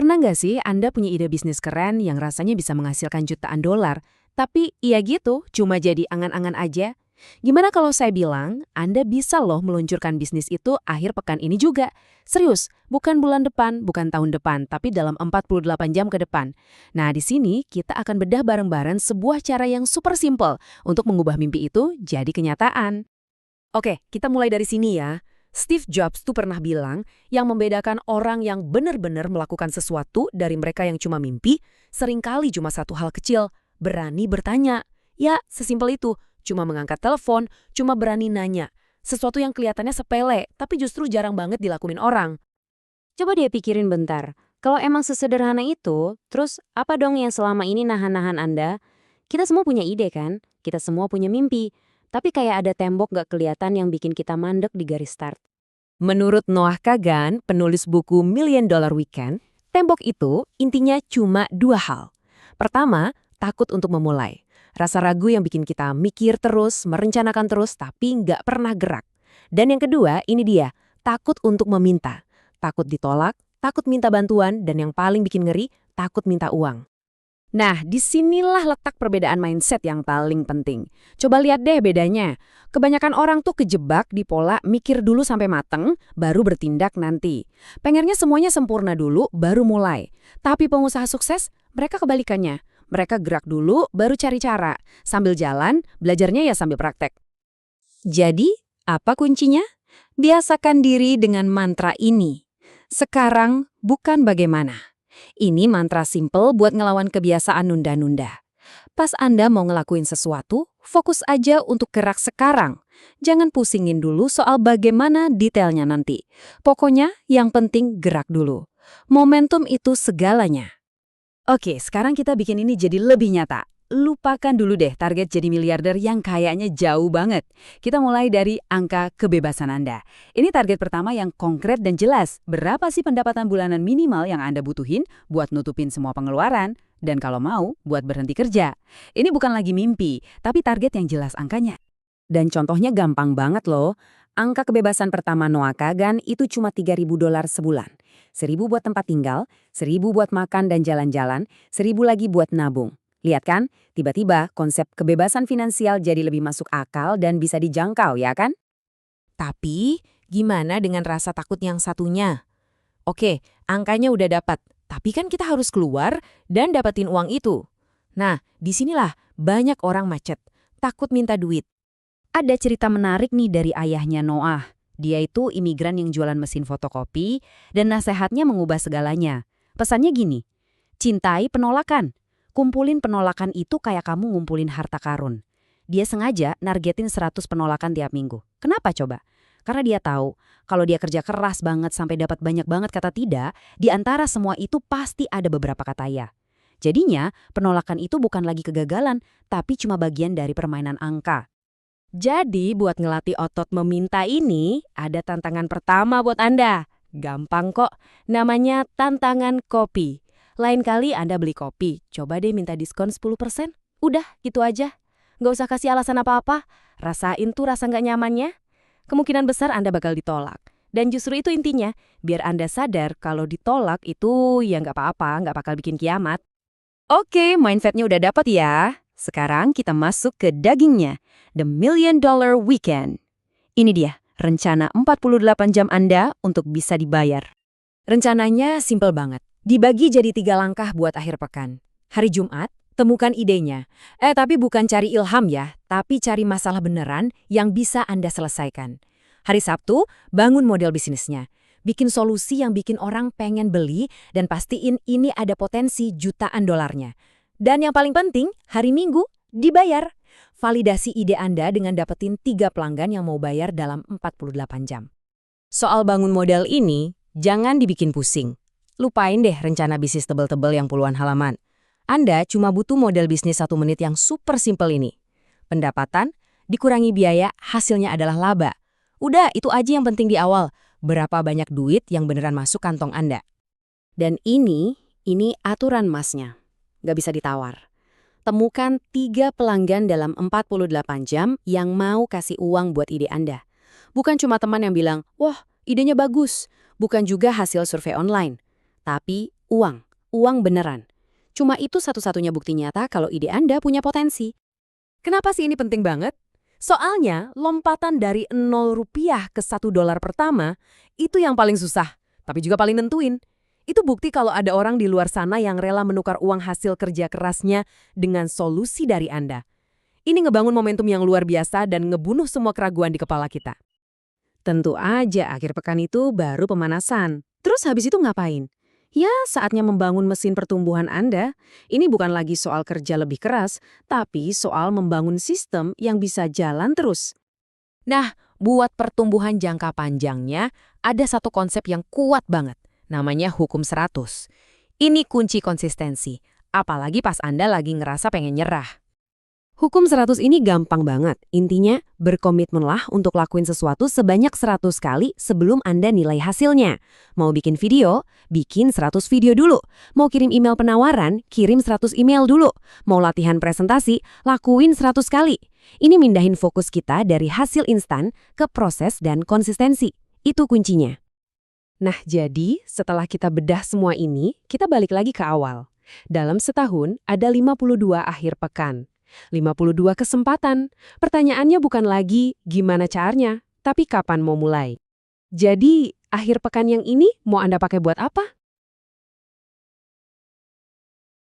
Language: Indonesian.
Pernah nggak sih Anda punya ide bisnis keren yang rasanya bisa menghasilkan jutaan dolar, tapi iya gitu, cuma jadi angan-angan aja? Gimana kalau saya bilang, Anda bisa loh meluncurkan bisnis itu akhir pekan ini juga? Serius, bukan bulan depan, bukan tahun depan, tapi dalam 48 jam ke depan. Nah, di sini kita akan bedah bareng-bareng sebuah cara yang super simple untuk mengubah mimpi itu jadi kenyataan. Oke, kita mulai dari sini ya. Steve Jobs tuh pernah bilang, yang membedakan orang yang benar-benar melakukan sesuatu dari mereka yang cuma mimpi, seringkali cuma satu hal kecil, berani bertanya. Ya, sesimpel itu, cuma mengangkat telepon, cuma berani nanya. Sesuatu yang kelihatannya sepele, tapi justru jarang banget dilakuin orang. Coba dia pikirin bentar. Kalau emang sesederhana itu, terus apa dong yang selama ini nahan-nahan Anda? Kita semua punya ide kan? Kita semua punya mimpi. Tapi kayak ada tembok gak kelihatan yang bikin kita mandek di garis start. Menurut Noah Kagan, penulis buku Million Dollar Weekend, tembok itu intinya cuma dua hal. Pertama, takut untuk memulai. Rasa ragu yang bikin kita mikir terus, merencanakan terus, tapi nggak pernah gerak. Dan yang kedua, ini dia, takut untuk meminta. Takut ditolak, takut minta bantuan, dan yang paling bikin ngeri, takut minta uang. Nah, disinilah letak perbedaan mindset yang paling penting. Coba lihat deh bedanya. Kebanyakan orang tuh kejebak di pola mikir dulu sampai mateng, baru bertindak nanti. Pengennya semuanya sempurna dulu, baru mulai. Tapi pengusaha sukses, mereka kebalikannya. Mereka gerak dulu, baru cari cara. Sambil jalan, belajarnya ya sambil praktek. Jadi, apa kuncinya? Biasakan diri dengan mantra ini. Sekarang bukan bagaimana. Ini mantra simple buat ngelawan kebiasaan nunda-nunda. Pas Anda mau ngelakuin sesuatu, fokus aja untuk gerak sekarang. Jangan pusingin dulu soal bagaimana detailnya nanti. Pokoknya yang penting gerak dulu. Momentum itu segalanya. Oke, sekarang kita bikin ini jadi lebih nyata. Lupakan dulu deh target jadi miliarder yang kayaknya jauh banget. Kita mulai dari angka kebebasan Anda. Ini target pertama yang konkret dan jelas. Berapa sih pendapatan bulanan minimal yang Anda butuhin buat nutupin semua pengeluaran? Dan kalau mau, buat berhenti kerja. Ini bukan lagi mimpi, tapi target yang jelas angkanya. Dan contohnya gampang banget loh. Angka kebebasan pertama Noah Kagan itu cuma $3.000 sebulan. 1.000 buat tempat tinggal, 1.000 buat makan dan jalan-jalan, 1.000 lagi buat nabung. Lihat kan, tiba-tiba konsep kebebasan finansial jadi lebih masuk akal dan bisa dijangkau, ya kan? Tapi, gimana dengan rasa takut yang satunya? Oke, angkanya udah dapat, tapi kan kita harus keluar dan dapetin uang itu. Nah, disinilah banyak orang macet, takut minta duit. Ada cerita menarik nih dari ayahnya Noah. Dia itu imigran yang jualan mesin fotokopi dan nasihatnya mengubah segalanya. Pesannya gini, cintai penolakan. Kumpulin penolakan itu kayak kamu ngumpulin harta karun. Dia sengaja nargetin 100 penolakan tiap minggu. Kenapa coba? Karena dia tahu, kalau dia kerja keras banget sampai dapat banyak banget kata tidak, di antara semua itu pasti ada beberapa kata ya. Jadinya, penolakan itu bukan lagi kegagalan, tapi cuma bagian dari permainan angka. Jadi, buat ngelatih otot meminta ini, ada tantangan pertama buat Anda. Gampang kok, namanya tantangan kopi. Lain kali Anda beli kopi, coba deh minta diskon 10%. Udah, gitu aja. Nggak usah kasih alasan apa-apa. Rasain tuh rasa nggak nyamannya. Kemungkinan besar Anda bakal ditolak. Dan justru itu intinya, biar Anda sadar kalau ditolak itu ya nggak apa-apa, nggak bakal bikin kiamat. Oke, mindsetnya udah dapat ya. Sekarang kita masuk ke dagingnya, The Million Dollar Weekend. Ini dia, rencana 48 jam Anda untuk bisa dibayar. Rencananya simpel banget. Dibagi jadi 3 langkah buat akhir pekan. Hari Jumat, temukan idenya. Tapi bukan cari ilham ya, tapi cari masalah beneran yang bisa Anda selesaikan. Hari Sabtu, bangun model bisnisnya. Bikin solusi yang bikin orang pengen beli dan pastiin ini ada potensi jutaan dolarnya. Dan yang paling penting, hari Minggu, dibayar. Validasi ide Anda dengan dapetin 3 pelanggan yang mau bayar dalam 48 jam. Soal bangun modal ini, jangan dibikin pusing. Lupain deh rencana bisnis tebel-tebel yang puluhan halaman. Anda cuma butuh model bisnis 1 menit yang super simpel ini. Pendapatan, dikurangi biaya, hasilnya adalah laba. Udah, itu aja yang penting di awal. Berapa banyak duit yang beneran masuk kantong Anda. Dan ini aturan masnya. Nggak bisa ditawar. Temukan 3 pelanggan dalam 48 jam yang mau kasih uang buat ide Anda. Bukan cuma teman yang bilang, wah idenya bagus. Bukan juga hasil survei online. Tapi Uang. Uang beneran. Cuma itu satu-satunya bukti nyata kalau ide Anda punya potensi. Kenapa sih ini penting banget? Soalnya lompatan dari 0 rupiah ke 1 dolar pertama itu yang paling susah, tapi juga paling nentuin. Itu bukti kalau ada orang di luar sana yang rela menukar uang hasil kerja kerasnya dengan solusi dari Anda. Ini ngebangun momentum yang luar biasa dan ngebunuh semua keraguan di kepala kita. Tentu aja akhir pekan itu baru pemanasan. Terus habis itu ngapain? Ya, saatnya membangun mesin pertumbuhan Anda. Ini bukan lagi soal kerja lebih keras, tapi soal membangun sistem yang bisa jalan terus. Nah, buat pertumbuhan jangka panjangnya, ada satu konsep yang kuat banget. Namanya hukum 100. Ini kunci konsistensi, apalagi pas Anda lagi ngerasa pengen nyerah. Hukum 100 ini gampang banget. Intinya, berkomitmenlah untuk lakuin sesuatu sebanyak 100 kali sebelum Anda nilai hasilnya. Mau bikin video? Bikin 100 video dulu. Mau kirim email penawaran? Kirim 100 email dulu. Mau latihan presentasi? Lakuin 100 kali. Ini mindahin fokus kita dari hasil instan ke proses dan konsistensi. Itu kuncinya. Nah, jadi setelah kita bedah semua ini, kita balik lagi ke awal. Dalam setahun, ada 52 akhir pekan. 52 kesempatan. Pertanyaannya bukan lagi gimana caranya, tapi kapan mau mulai. Jadi, akhir pekan yang ini mau Anda pakai buat apa?